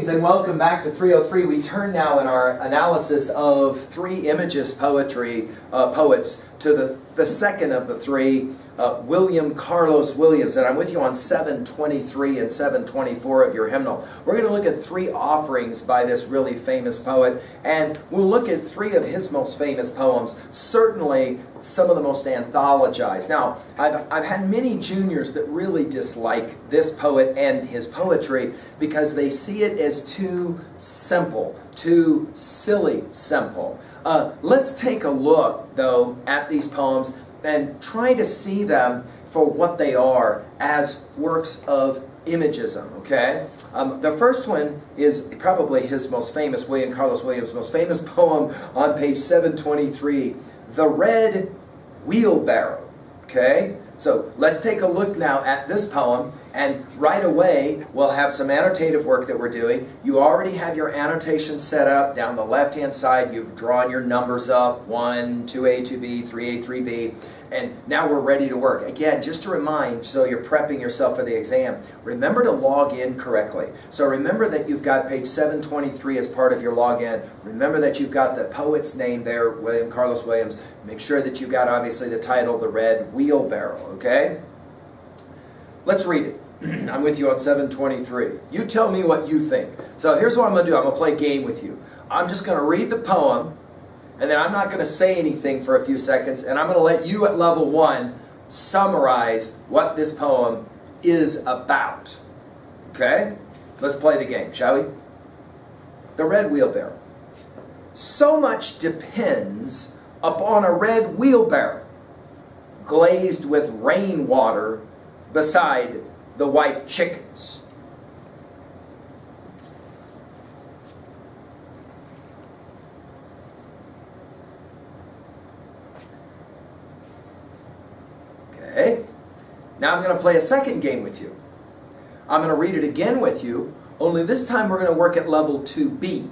Greetings and welcome back to 303. We turn now in our analysis of three Imagist poets to the second of the three, William Carlos Williams. And I'm with you on 723 and 724 of your hymnal. We're going to look at three offerings by this really famous poet, and we'll look at three of his most famous poems, certainly some of the most anthologized. Now, I've had many juniors that really dislike this poet and his poetry because they see it as too simple, too silly simple. Let's take a look, though, at these poems and try to see them for what they are as works of imagism, okay? The first one is probably his most famous, William Carlos Williams' most famous poem on page 723, The Red Wheelbarrow, okay? So let's take a look now at this poem, and right away we'll have some annotative work that we're doing. You already have your annotation set up down the left-hand side. You've drawn your numbers up, 1, 2A, 2B, 3A, 3B, and now we're ready to work. Again, just to remind, so you're prepping yourself for the exam, remember to log in correctly. So remember that you've got page 723 as part of your login. Remember that you've got the poet's name there, William Carlos Williams. Make sure that you've got, obviously, the title, The Red Wheelbarrow, okay? Let's read it. I'm with you on 723. You tell me what you think. So here's what I'm going to do. I'm going to play a game with you. I'm just going to read the poem, and then I'm not going to say anything for a few seconds, and I'm going to let you at level 1 summarize what this poem is about. Okay? Let's play the game, shall we? The Red Wheelbarrow. So much depends upon a red wheelbarrow, glazed with rainwater beside the white chickens. Okay, now I'm going to play a second game with you. I'm going to read it again with you, only this time we're going to work at level 2B.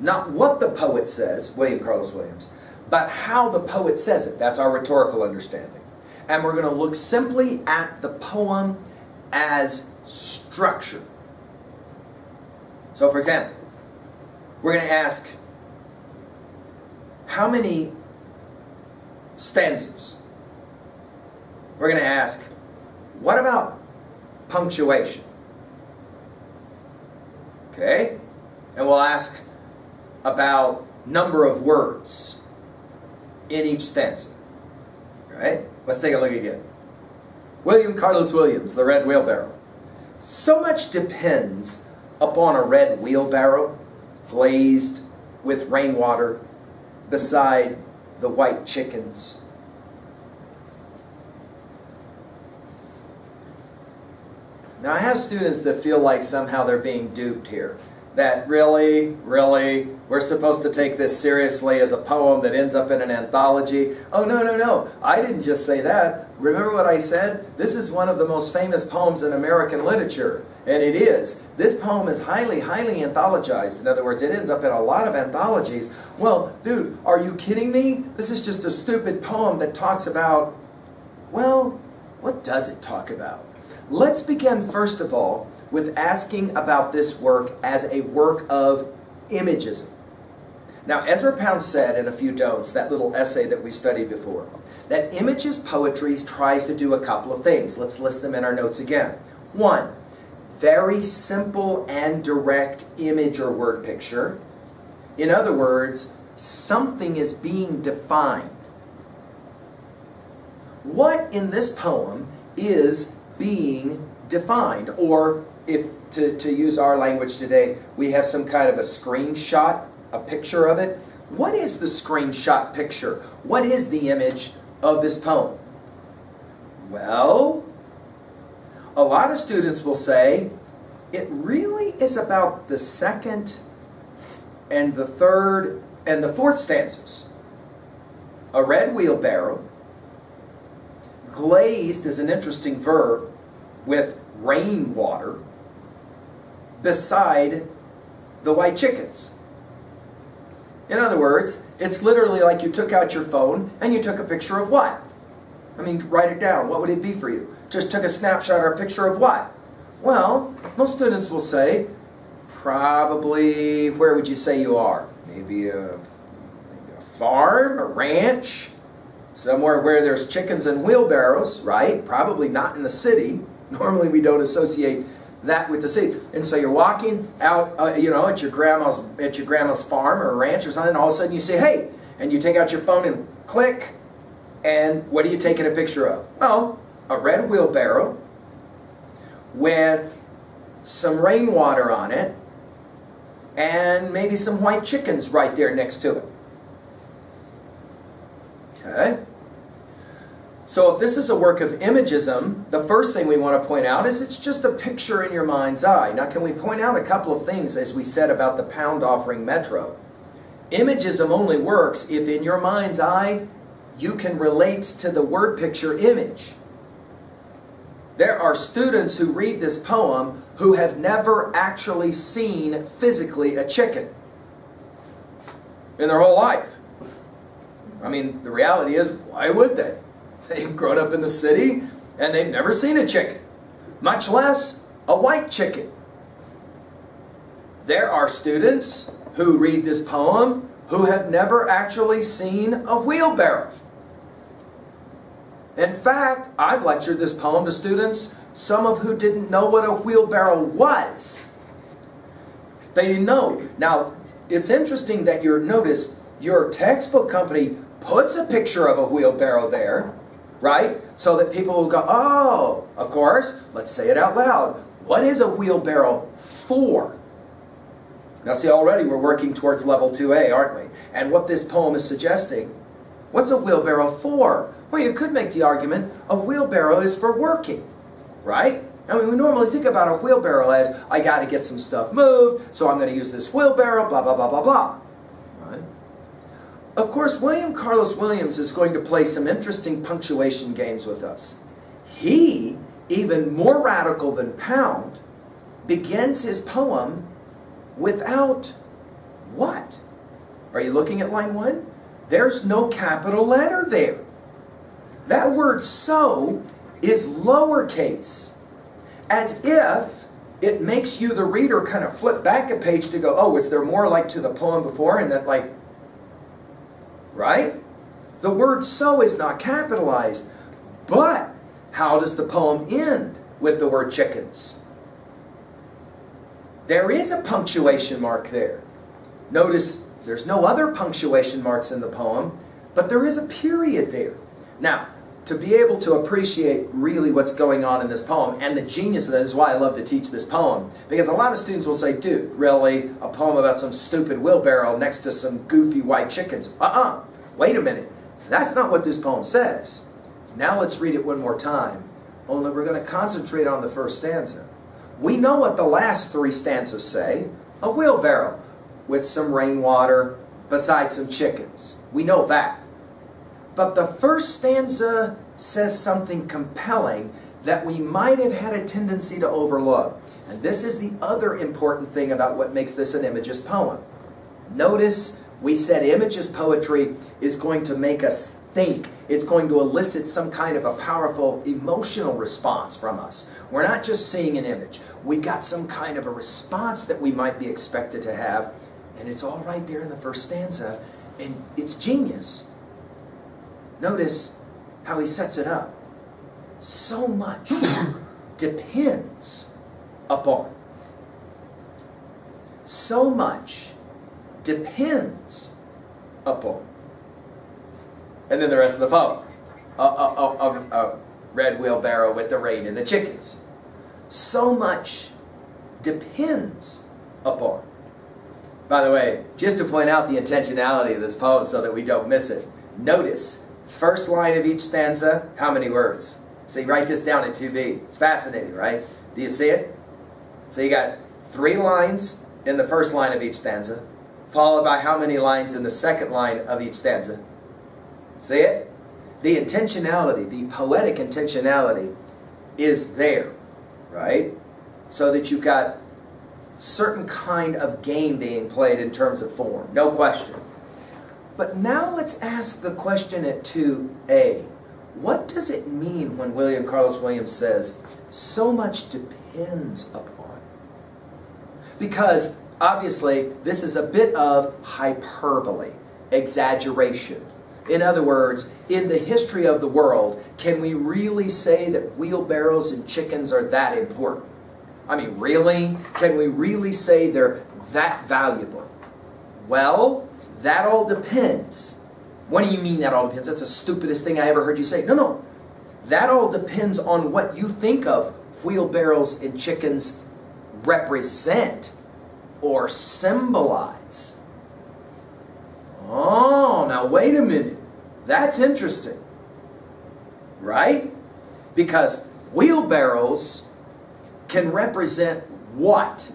Not what the poet says, William Carlos Williams, but how the poet says it. That's our rhetorical understanding. And we're going to look simply at the poem as structure. So, for example, we're going to ask, how many stanzas? We're going to ask, what about punctuation? Okay? And we'll ask about number of words in each stanza. Right? Let's take a look again. William Carlos Williams, The Red Wheelbarrow. So much depends upon a red wheelbarrow glazed with rainwater beside the white chickens. Now I have students that feel like somehow they're being duped here. That really, we're supposed to take this seriously as a poem that ends up in an anthology. Oh, no. I didn't just say that. Remember what I said? This is one of the most famous poems in American literature. And it is. This poem is highly anthologized. In other words, it ends up in a lot of anthologies. Well, dude, are you kidding me? This is just a stupid poem that talks about, well, what does it talk about? Let's begin, first of all, with asking about this work as a work of imagism. Now, Ezra Pound said in A Few Don'ts, that little essay that we studied before, that Imagist poetry tries to do a couple of things. Let's list them in our notes again. 1, very simple and direct image or word picture. In other words, something is being defined. What in this poem is being defined? Or if to use our language today, we have some kind of a screenshot, a picture of it. What is the screenshot picture? What is the image of this poem? Well, a lot of students will say it really is about the second and the third and the fourth stanzas. A red wheelbarrow, glazed is an interesting verb, with rainwater beside the white chickens. In other words, it's literally like you took out your phone and you took a picture of what? I mean, write it down. What would it be for you? Just took a snapshot or a picture of what? Well, most students will say probably, where would you say you are? Maybe a farm, a ranch, somewhere where there's chickens and wheelbarrows, right? Probably not in the city. Normally we don't associate that with the city. And so you're walking out, at your grandma's farm or ranch or something, and all of a sudden you say, hey, and you take out your phone and click, and what are you taking a picture of? Oh, a red wheelbarrow with some rainwater on it, and maybe some white chickens right there next to it. Okay? So if this is a work of imagism, the first thing we want to point out is it's just a picture in your mind's eye. Now, can we point out a couple of things, as we said about the pound offering metro? Imagism only works if in your mind's eye you can relate to the word picture image. There are students who read this poem who have never actually seen physically a chicken in their whole life. I mean, the reality is, why would they? They've grown up in the city and they've never seen a chicken, much less a white chicken. There are students who read this poem who have never actually seen a wheelbarrow. In fact, I've lectured this poem to students, some of who didn't know what a wheelbarrow was. They didn't know. Now, it's interesting that notice your textbook company puts a picture of a wheelbarrow there, right? So that people will go, oh, of course, let's say it out loud. What is a wheelbarrow for? Now see, already we're working towards level 2A, aren't we? And what this poem is suggesting, what's a wheelbarrow for? Well, you could make the argument, a wheelbarrow is for working, right? I mean, we normally think about a wheelbarrow as, I got to get some stuff moved, so I'm going to use this wheelbarrow, blah, blah, blah, blah, blah. Right? Of course, William Carlos Williams is going to play some interesting punctuation games with us. He, even more radical than Pound, begins his poem without what? Are you looking at line 1? There's no capital letter there. That word so is lowercase, as if it makes you, the reader, kind of flip back a page to go, oh, is there more like to the poem before? And that like, right? The word so is not capitalized, but how does the poem end with the word chickens? There is a punctuation mark there. Notice there's no other punctuation marks in the poem, but there is a period there. Now, to be able to appreciate really what's going on in this poem, and the genius of that is why I love to teach this poem, because a lot of students will say, dude, really? A poem about some stupid wheelbarrow next to some goofy white chickens? Wait a minute. That's not what this poem says. Now let's read it one more time, only we're going to concentrate on the first stanza. We know what the last 3 stanzas say. A wheelbarrow with some rainwater beside some chickens. We know that. But the first stanza says something compelling that we might have had a tendency to overlook. And this is the other important thing about what makes this an imagist poem. Notice we said imagist poetry is going to make us think. It's going to elicit some kind of a powerful emotional response from us. We're not just seeing an image. We've got some kind of a response that we might be expected to have. And it's all right there in the first stanza. And it's genius. Notice how he sets it up. So much depends upon. So much depends upon. And then the rest of the poem. A red wheelbarrow with the rain and the chickens. So much depends upon. By the way, just to point out the intentionality of this poem so that we don't miss it. Notice, first line of each stanza, how many words? So you write this down in 2B. It's fascinating, right? Do you see it? So you got 3 lines in the first line of each stanza, followed by how many lines in the second line of each stanza? See it? The intentionality, the poetic intentionality is there, right? So that you've got certain kind of game being played in terms of form, no question. But now let's ask the question at 2A. What does it mean when William Carlos Williams says, so much depends upon? Because obviously this is a bit of hyperbole, exaggeration. In other words, in the history of the world, can we really say that wheelbarrows and chickens are that important? I mean, really? Can we really say they're that valuable? Well, that all depends. What do you mean that all depends? That's the stupidest thing I ever heard you say. No. That all depends on what you think of wheelbarrows and chickens represent or symbolize. Oh, now wait a minute. That's interesting. Right? Because wheelbarrows can represent what?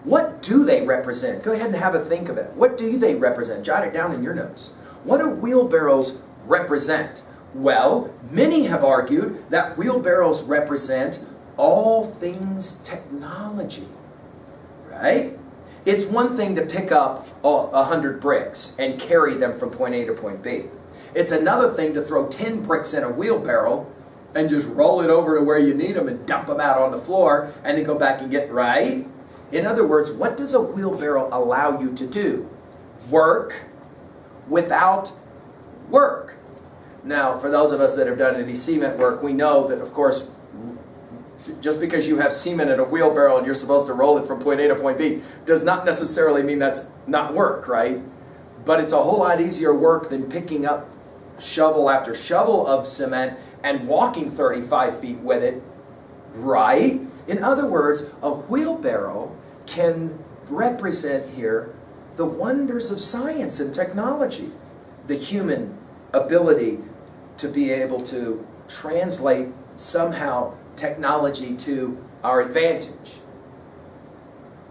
What do they represent? Go ahead and have a think of it. What do they represent? Jot it down in your notes. What do wheelbarrows represent? Well, many have argued that wheelbarrows represent all things technology. Right? It's one thing to pick up 100 bricks and carry them from point A to point B. It's another thing to throw 10 bricks in a wheelbarrow and just roll it over to where you need them and dump them out on the floor and then go back and get, right? In other words, what does a wheelbarrow allow you to do? Work without work. Now, for those of us that have done any cement work, we know that, of course, just because you have cement in a wheelbarrow and you're supposed to roll it from point A to point B does not necessarily mean that's not work, right? But it's a whole lot easier work than picking up shovel after shovel of cement and walking 35 feet with it, right? In other words, a wheelbarrow can represent here the wonders of science and technology, the human ability to be able to translate somehow technology to our advantage.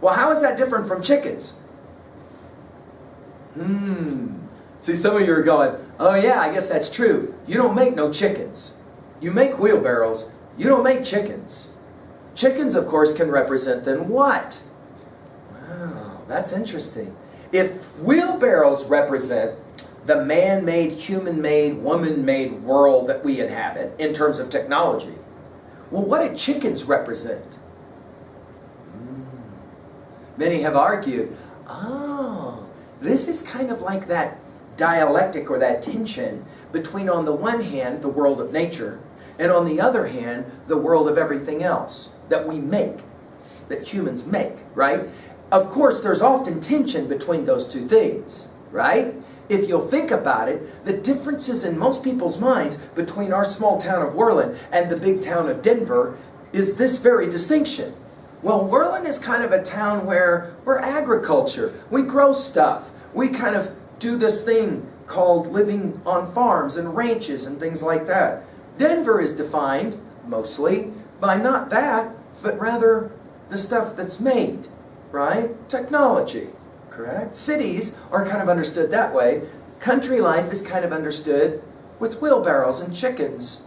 Well, how is that different from chickens? See, some of you are going, oh yeah, I guess that's true. You don't make no chickens. You make wheelbarrows. You don't make chickens. Chickens, of course, can represent then what? Wow, that's interesting. If wheelbarrows represent the man-made, human-made, woman-made world that we inhabit in terms of technology, well, what do chickens represent? Many have argued, oh, this is kind of like that dialectic or that tension between, on the one hand, the world of nature, and on the other hand, the world of everything else that we make, that humans make, right? Of course, there's often tension between those two things, right? If you'll think about it, the differences in most people's minds between our small town of Worland and the big town of Denver is this very distinction. Well, Worland is kind of a town where we're agriculture. We grow stuff. We kind of do this thing called living on farms and ranches and things like that. Denver is defined, mostly, by not that, but rather the stuff that's made, right? Technology. Correct? Cities are kind of understood that way. Country life is kind of understood with wheelbarrows and chickens.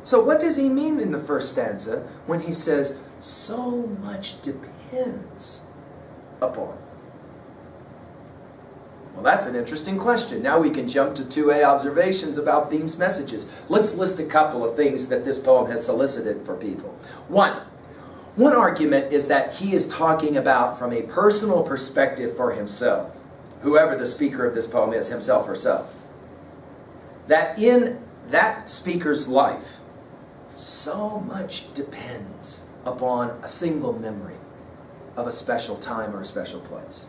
So what does he mean in the first stanza when he says, so much depends upon? Well, that's an interesting question. Now we can jump to 2A observations about themes messages. Let's list a couple of things that this poem has solicited for people. One argument is that he is talking about from a personal perspective for himself, whoever the speaker of this poem is, himself or herself. That in that speaker's life, so much depends upon a single memory of a special time or a special place.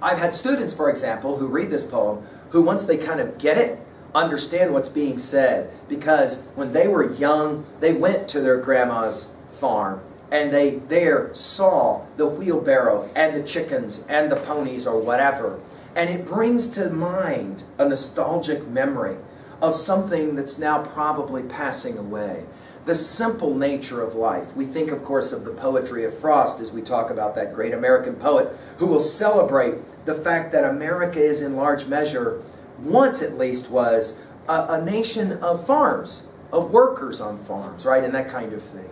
I've had students, for example, who read this poem, who once they kind of get it, understand what's being said, because when they were young, they went to their grandma's farm, and they there saw the wheelbarrow and the chickens and the ponies or whatever. And it brings to mind a nostalgic memory of something that's now probably passing away. The simple nature of life. We think, of course, of the poetry of Frost as we talk about that great American poet who will celebrate the fact that America is in large measure, once at least, was a nation of farms, of workers on farms, right, and that kind of thing.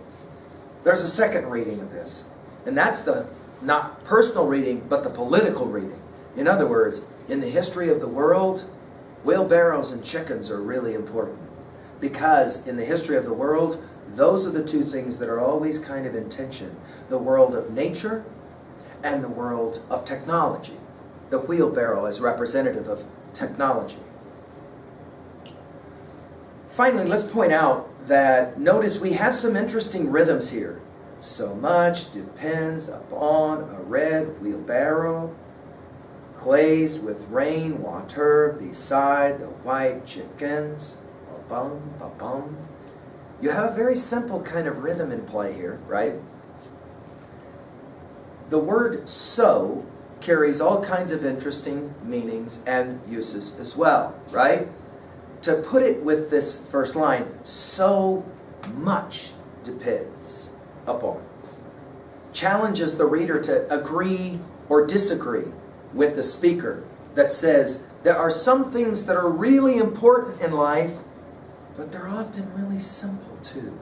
There's a second reading of this, and that's the not personal reading, but the political reading. In other words, in the history of the world, wheelbarrows and chickens are really important, because in the history of the world, Those are the two things that are always kind of in tension. The world of nature and the world of technology. The wheelbarrow is representative of technology. Finally, let's point out that, notice we have some interesting rhythms here. So much depends upon a red wheelbarrow, glazed with rain water beside the white chickens. Ba-bum, ba-bum. You have a very simple kind of rhythm in play here, right? The word so carries all kinds of interesting meanings and uses as well, right? To put it with this first line, so much depends upon, challenges the reader to agree or disagree with the speaker that says there are some things that are really important in life, but they're often really simple too.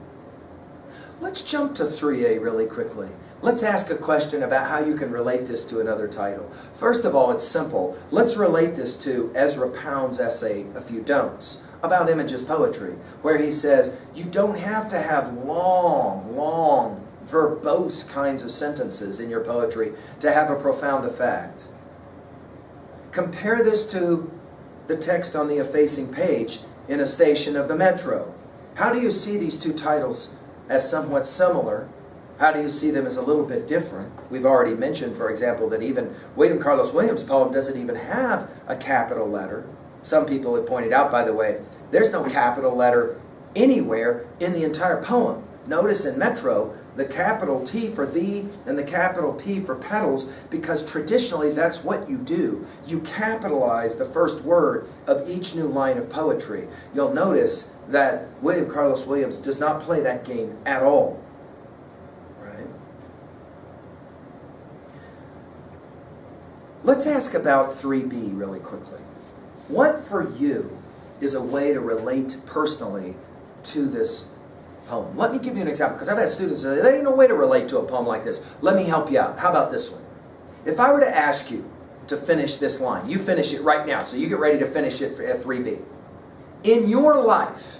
Let's jump to 3A really quickly. Let's ask a question about how you can relate this to another title. First of all, it's simple. Let's relate this to Ezra Pound's essay, A Few Don'ts, about Images poetry, where he says you don't have to have long, verbose kinds of sentences in your poetry to have a profound effect. Compare this to the text on the effacing page in A Station of the Metro. How do you see these two titles as somewhat similar? How do you see them as a little bit different? We've already mentioned, for example, that even William Carlos Williams' poem doesn't even have a capital letter. Some people have pointed out, by the way, there's no capital letter anywhere in the entire poem. Notice in Metro, the capital T for thee and the capital P for petals, because traditionally that's what you do. You capitalize the first word of each new line of poetry. You'll notice that William Carlos Williams does not play that game at all. Right? Let's ask about 3B really quickly. What for you is a way to relate personally to this poem? Let me give you an example, because I've had students say, there ain't no way to relate to a poem like this. Let me help you out. How about this one? If I were to ask you to finish this line, you finish it right now, so you get ready to finish it at 3B. In your life,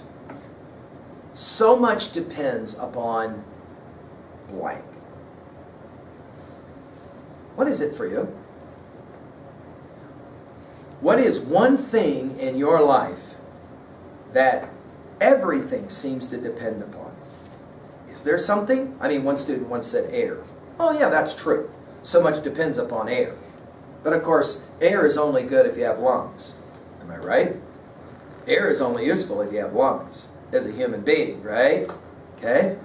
so much depends upon blank. What is it for you? What is one thing in your life that everything seems to depend upon? Is there something? I mean, one student once said air. Oh yeah, that's true. So much depends upon air. But of course, air is only good if you have lungs. Am I right? Air is only useful if you have lungs as a human being, right? Okay?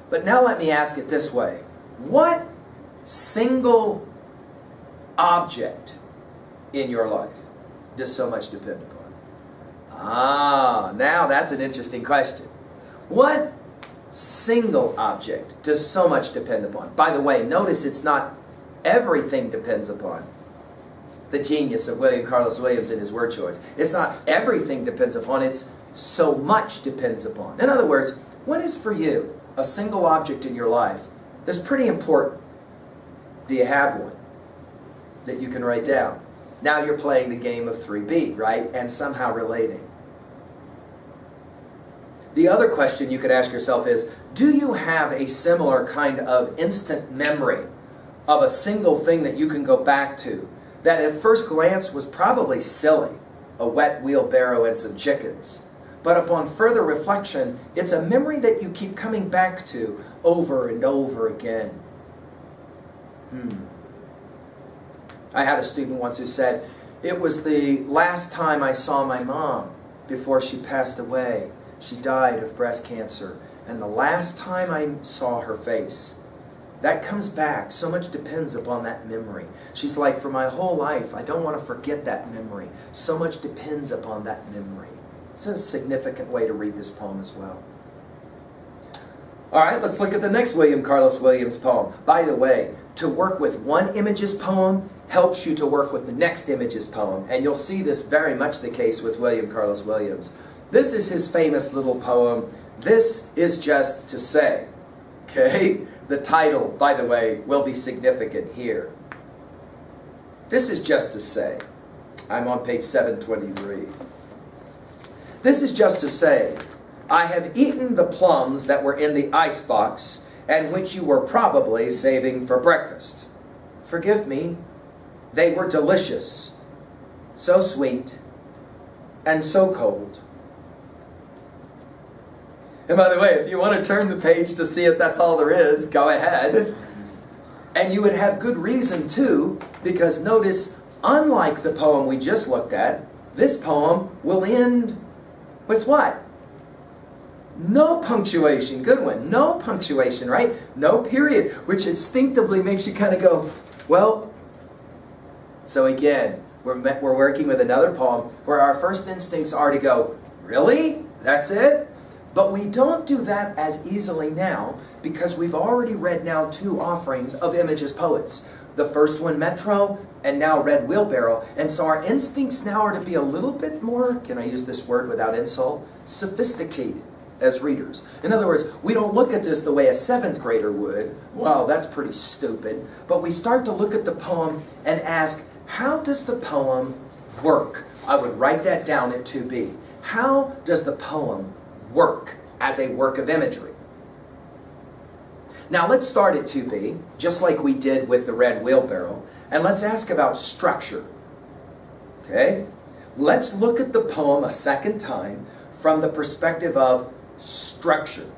But now let me ask it this way. What single object in your life does so much depend upon? Ah, now that's an interesting question. What single object does so much depend upon? By the way, notice it's not everything depends upon. The genius of William Carlos Williams in his word choice. It's not everything depends upon, it's so much depends upon. In other words, what is for you a single object in your life that's pretty important? Do you have one that you can write down? Now you're playing the game of 3B, right? And somehow relating. The other question you could ask yourself is, do you have a similar kind of instant memory of a single thing that you can go back to that at first glance was probably silly, a wet wheelbarrow and some chickens, but upon further reflection, it's a memory that you keep coming back to over and over again? I had a student once who said, it was the last time I saw my mom before she passed away. She died of breast cancer. And the last time I saw her face, that comes back. So much depends upon that memory. She's like, for my whole life, I don't want to forget that memory. So much depends upon that memory. It's a significant way to read this poem as well. All right, let's look at the next William Carlos Williams poem. By the way, to work with one Images poem helps you to work with the next Images poem. And you'll see this very much the case with William Carlos Williams. This is his famous little poem, This Is Just to Say. Okay? The title, by the way, will be significant here. This is just to say. I'm on page 723. This is just to say, I have eaten the plums that were in the icebox and which you were probably saving for breakfast. Forgive me, they were delicious, so sweet, and so cold. And by the way, if you want to turn the page to see if that's all there is, go ahead. And you would have good reason too, because notice, unlike the poem we just looked at, this poem will end with what? No punctuation. Good one. No punctuation, right? No period, which instinctively makes you kind of go, well, so again, we're working with another poem where our first instincts are to go, really? That's it? But we don't do that as easily now because we've already read now 2 offerings of Image's poets. The first one, Metro, and now Red Wheelbarrow. And so our instincts now are to be a little bit more, can I use this word without insult, sophisticated as readers. In other words, we don't look at this the way a 7th grader would. Wow, that's pretty stupid. But we start to look at the poem and ask, how does the poem work? I would write that down at 2B. How does the poem work as a work of imagery? Now let's start at 2B, just like we did with the Red Wheelbarrow, and let's ask about structure. Okay? Let's look at the poem a second time from the perspective of structure.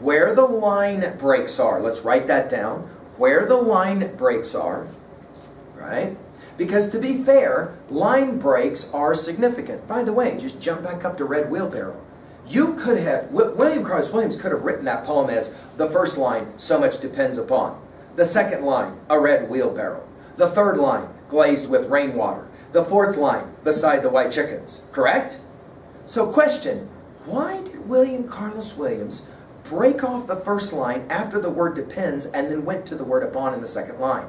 Where the line breaks are, let's write that down. Where the line breaks are, right? Because to be fair, line breaks are significant. By the way, just jump back up to Red Wheelbarrow. You could have, William Carlos Williams could have written that poem as the first line, so much depends upon. The second line, a red wheelbarrow. The third line, glazed with rainwater. The fourth line, beside the white chickens. Correct? So question, why did William Carlos Williams break off the first line after the word depends and then went to the word upon in the second line?